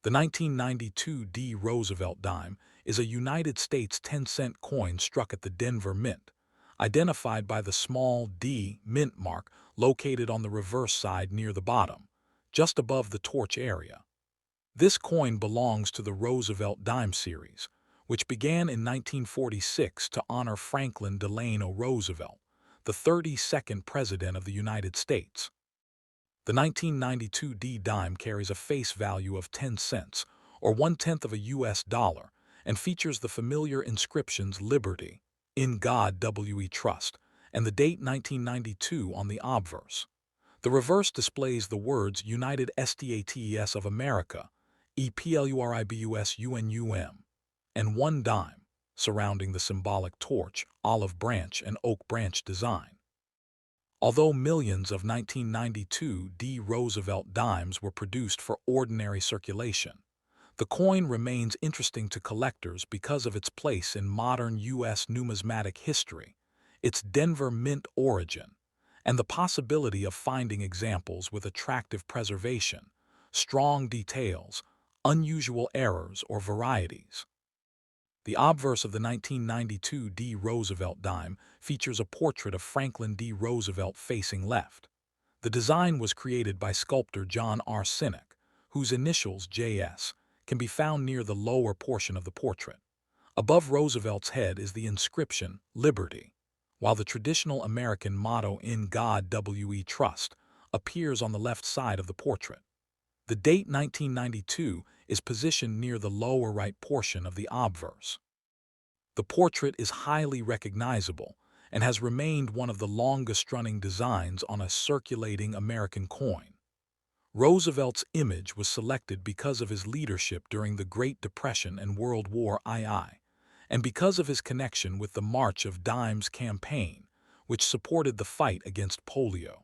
The 1992 D. Roosevelt Dime is a United States 10-cent coin struck at the Denver Mint, identified by the small D mint mark located on the reverse side near the bottom, just above the torch area. This coin belongs to the Roosevelt Dime series, which began in 1946 to honor Franklin Delano Roosevelt, the 32nd President of the United States. The 1992 D dime carries a face value of 10 cents, or 1/10 of a US dollar, and features the familiar inscriptions Liberty, In God We Trust, and the date 1992 on the obverse. The reverse displays the words United States of America, PLURIBUS UNUM, and one dime, surrounding the symbolic torch, olive branch, and oak branch design. Although millions of 1992 D. Roosevelt dimes were produced for ordinary circulation, the coin remains interesting to collectors because of its place in modern U.S. numismatic history, its Denver Mint origin, and the possibility of finding examples with attractive preservation, strong details, unusual errors, or varieties. The obverse of the 1992 D. Roosevelt dime features a portrait of Franklin D. Roosevelt facing left. The design was created by sculptor John R. Sinek, whose initials JS can be found near the lower portion of the portrait. Above Roosevelt's head is the inscription Liberty, while the traditional American motto In God We Trust appears on the left side of the portrait. The date 1992 is positioned near the lower right portion of the obverse. The portrait is highly recognizable and has remained one of the longest-running designs on a circulating American coin. Roosevelt's image was selected because of his leadership during the Great Depression and World War II, and because of his connection with the March of Dimes campaign, which supported the fight against polio.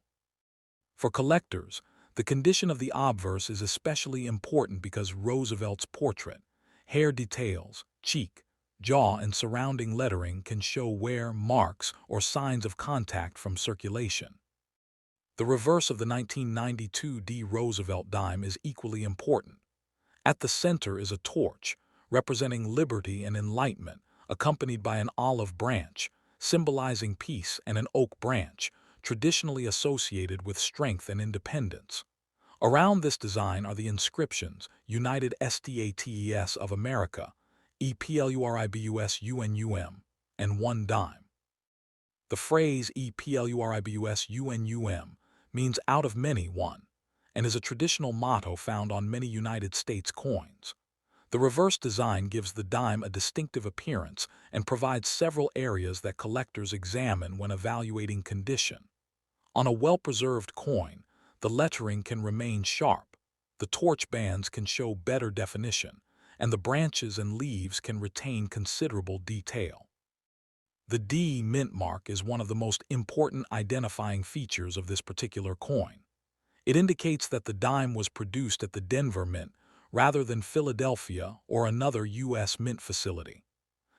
For collectors, the condition of the obverse is especially important because Roosevelt's portrait, hair details, cheek, jaw, and surrounding lettering can show wear marks or signs of contact from circulation. The reverse of the 1992 D. Roosevelt dime is equally important. At the center is a torch, representing liberty and enlightenment, accompanied by an olive branch, symbolizing peace, and an oak branch, traditionally associated with strength and independence. Around this design are the inscriptions United States of America, PLURIBUS UNUM, and one dime. The phrase PLURIBUS UNUM means out of many one, and is a traditional motto found on many United States coins. The reverse design gives the dime a distinctive appearance and provides several areas that collectors examine when evaluating condition. On a well-preserved coin, the lettering can remain sharp, the torch bands can show better definition, and the branches and leaves can retain considerable detail. The D mint mark is one of the most important identifying features of this particular coin. It indicates that the dime was produced at the Denver Mint rather than Philadelphia or another U.S. mint facility.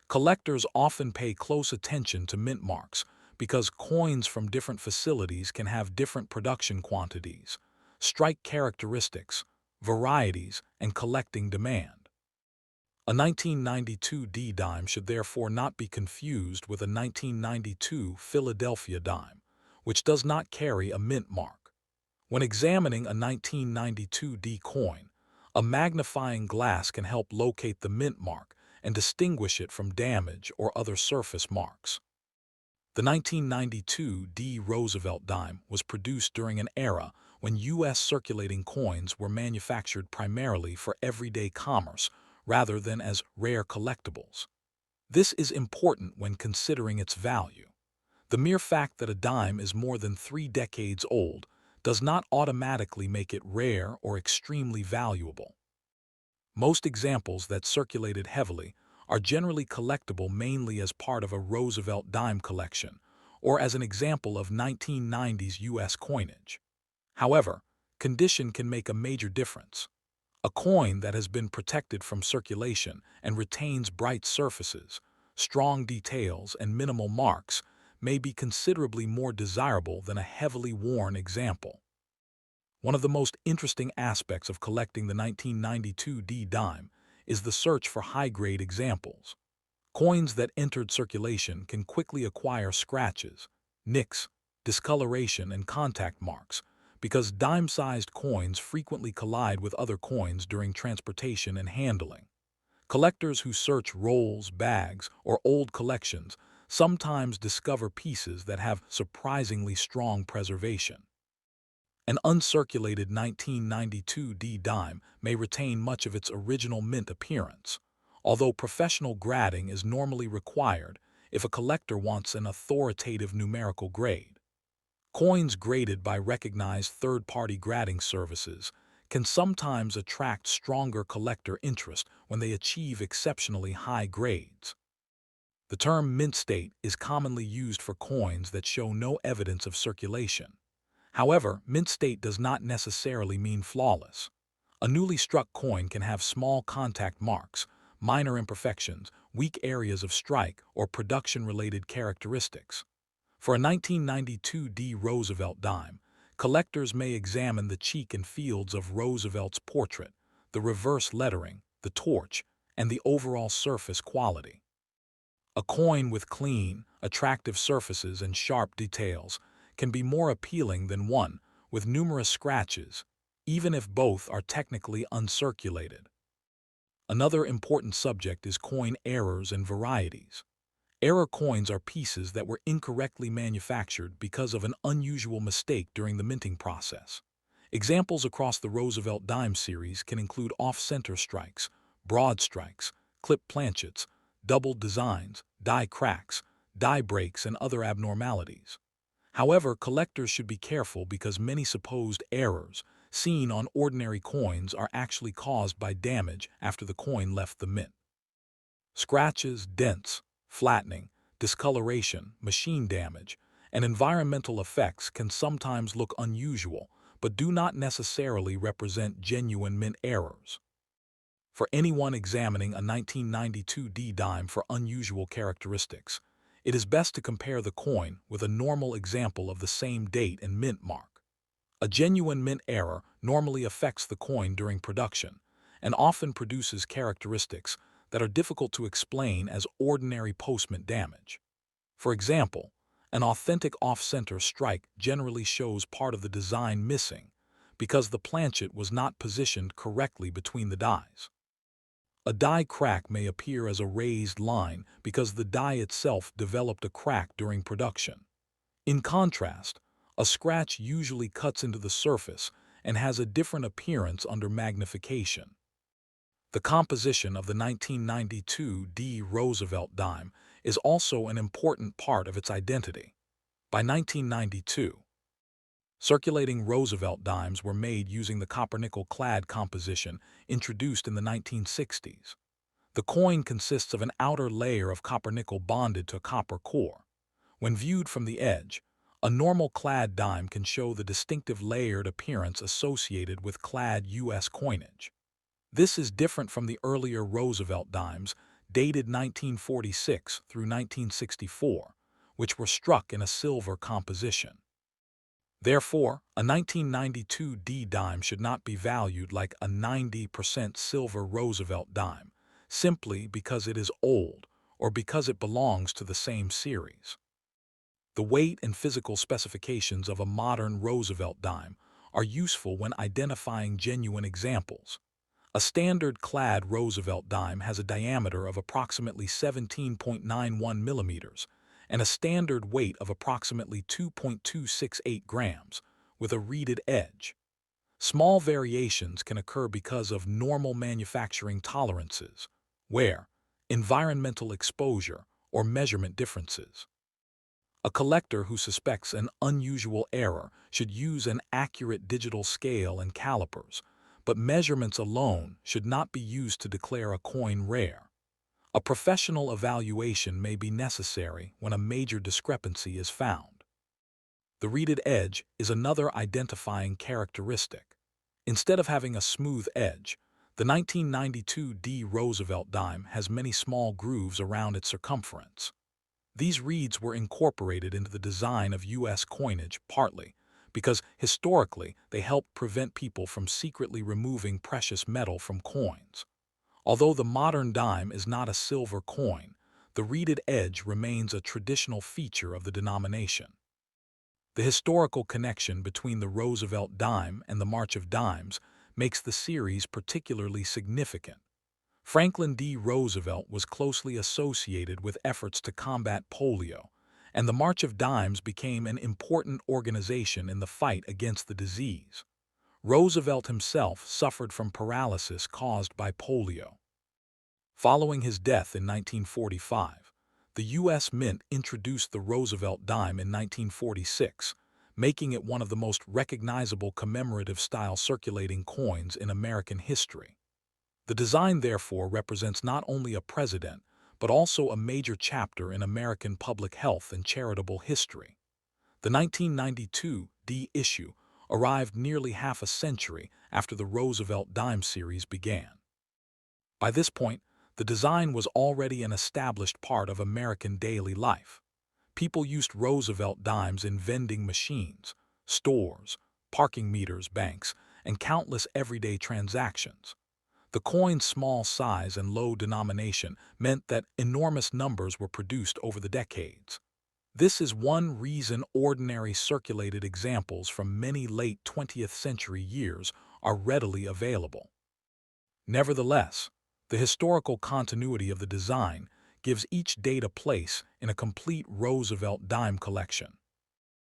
Collectors often pay close attention to mint marks because coins from different facilities can have different production quantities, strike characteristics, varieties, and collecting demand. A 1992 D dime should therefore not be confused with a 1992 Philadelphia dime, which does not carry a mint mark. When examining a 1992 D coin, a magnifying glass can help locate the mint mark and distinguish it from damage or other surface marks. The 1992 D Roosevelt dime was produced during an era when U.S. circulating coins were manufactured primarily for everyday commerce rather than as rare collectibles. This is important when considering its value. The mere fact that a dime is more than 3 decades old does not automatically make it rare or extremely valuable. Most examples that circulated heavily are generally collectible mainly as part of a Roosevelt dime collection or as an example of 1990s U.S. coinage. However, condition can make a major difference. A coin that has been protected from circulation and retains bright surfaces, strong details, and minimal marks may be considerably more desirable than a heavily worn example. One of the most interesting aspects of collecting the 1992 D dime is the search for high-grade examples. Coins that entered circulation can quickly acquire scratches, nicks, discoloration, and contact marks because dime-sized coins frequently collide with other coins during transportation and handling. Collectors who search rolls, bags, or old collections sometimes discover pieces that have surprisingly strong preservation. An uncirculated 1992 D dime may retain much of its original mint appearance, although professional grading is normally required if a collector wants an authoritative numerical grade. Coins graded by recognized third-party grading services can sometimes attract stronger collector interest when they achieve exceptionally high grades. The term mint state is commonly used for coins that show no evidence of circulation. However, mint state does not necessarily mean flawless. A newly struck coin can have small contact marks, minor imperfections, weak areas of strike, or production-related characteristics. For a 1992 D Roosevelt dime, collectors may examine the cheek and fields of Roosevelt's portrait, the reverse lettering, the torch, and the overall surface quality. A coin with clean, attractive surfaces and sharp details can be more appealing than one with numerous scratches, even if both are technically uncirculated. Another important subject is coin errors and varieties. Error coins are pieces that were incorrectly manufactured because of an unusual mistake during the minting process. Examples across the Roosevelt Dime series can include off-center strikes, broad strikes, clip planchets, doubled designs, die cracks, die breaks, and other abnormalities. However, collectors should be careful because many supposed errors seen on ordinary coins are actually caused by damage after the coin left the mint. Scratches, dents, flattening, discoloration, machine damage, and environmental effects can sometimes look unusual but do not necessarily represent genuine mint errors. For anyone examining a 1992 D dime for unusual characteristics, it is best to compare the coin with a normal example of the same date and mint mark. A genuine mint error normally affects the coin during production and often produces characteristics that are difficult to explain as ordinary post-mint damage. For example, an authentic off-center strike generally shows part of the design missing because the planchet was not positioned correctly between the dies. A die crack may appear as a raised line because the die itself developed a crack during production. In contrast, a scratch usually cuts into the surface and has a different appearance under magnification. The composition of the 1992 D Roosevelt dime is also an important part of its identity. By 1992, circulating Roosevelt dimes were made using the copper-nickel clad composition introduced in the 1960s. The coin consists of an outer layer of copper-nickel bonded to a copper core. When viewed from the edge, a normal clad dime can show the distinctive layered appearance associated with clad U.S. coinage. This is different from the earlier Roosevelt dimes, dated 1946 through 1964, which were struck in a silver composition. Therefore, a 1992 D dime should not be valued like a 90% silver Roosevelt dime, simply because it is old or because it belongs to the same series. The weight and physical specifications of a modern Roosevelt dime are useful when identifying genuine examples. A standard clad Roosevelt dime has a diameter of approximately 17.91 millimeters and a standard weight of approximately 2.268 grams, with a reeded edge. Small variations can occur because of normal manufacturing tolerances, wear, environmental exposure, or measurement differences. A collector who suspects an unusual error should use an accurate digital scale and calipers, but measurements alone should not be used to declare a coin rare. A professional evaluation may be necessary when a major discrepancy is found. The reeded edge is another identifying characteristic. Instead of having a smooth edge, the 1992 D Roosevelt dime has many small grooves around its circumference. These reeds were incorporated into the design of U.S. coinage partly because historically they helped prevent people from secretly removing precious metal from coins. Although the modern dime is not a silver coin, the reeded edge remains a traditional feature of the denomination. The historical connection between the Roosevelt dime and the March of Dimes makes the series particularly significant. Franklin D. Roosevelt was closely associated with efforts to combat polio, and the March of Dimes became an important organization in the fight against the disease. Roosevelt himself suffered from paralysis caused by polio. Following his death in 1945, the U.S. Mint introduced the Roosevelt dime in 1946, making it one of the most recognizable commemorative-style circulating coins in American history. The design, therefore, represents not only a president, but also a major chapter in American public health and charitable history. The 1992 D issue arrived nearly half a century after the Roosevelt dime series began. By this point, the design was already an established part of American daily life. People used Roosevelt dimes in vending machines, stores, parking meters, banks, and countless everyday transactions. The coin's small size and low denomination meant that enormous numbers were produced over the decades. This is one reason ordinary circulated examples from many late 20th century years are readily available. Nevertheless, the historical continuity of the design gives each date a place in a complete Roosevelt dime collection.